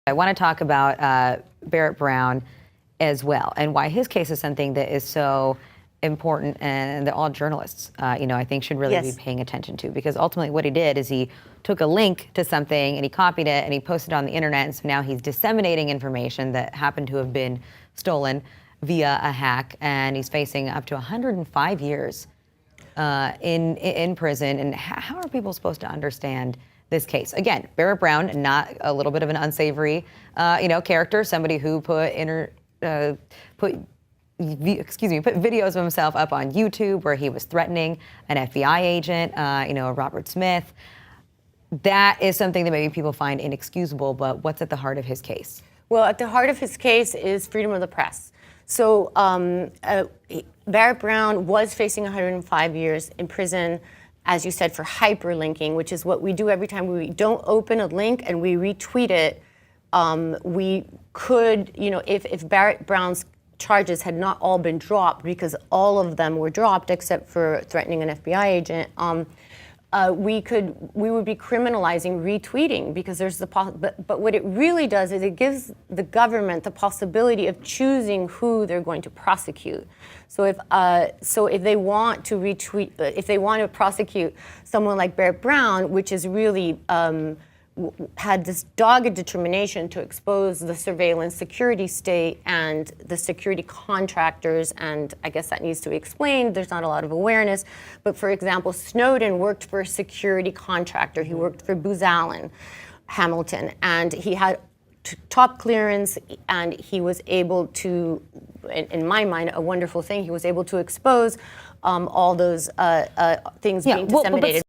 I want to talk about Barrett Brown as well, and why his case is something that is so important and that all journalists, I think should really be paying attention to, because ultimately what he did is he took a link to something and he copied it and he posted it on the internet, and so now he's disseminating information that happened to have been stolen via a hack, and he's facing up to 105 years in prison. And how are people supposed to understand this case? Again, Barrett Brown, not a little bit of an unsavory, character, somebody who put videos of himself up on YouTube where he was threatening an FBI agent, Robert Smith. That is something that maybe people find inexcusable, but what's at the heart of his case? Well, at the heart of his case is freedom of the press. So Barrett Brown was facing 105 years in prison, as you said, for hyperlinking, which is what we do every time we don't open a link and we retweet it. We could, if Barrett Brown's charges had not all been dropped, because all of them were dropped except for threatening an FBI agent, we would be criminalizing retweeting, because there's the but what it really does is it gives the government the possibility of choosing who they're going to prosecute. So if they want to retweet, if they want to prosecute someone like Barrett Brown, which is really had this dogged determination to expose the surveillance security state and the security contractors, and I guess that needs to be explained. There's not a lot of awareness. But for example, Snowden worked for a security contractor. He worked for Booz Allen Hamilton, and he had top clearance, and he was able to, in my mind, a wonderful thing, he was able to expose all those things being disseminated.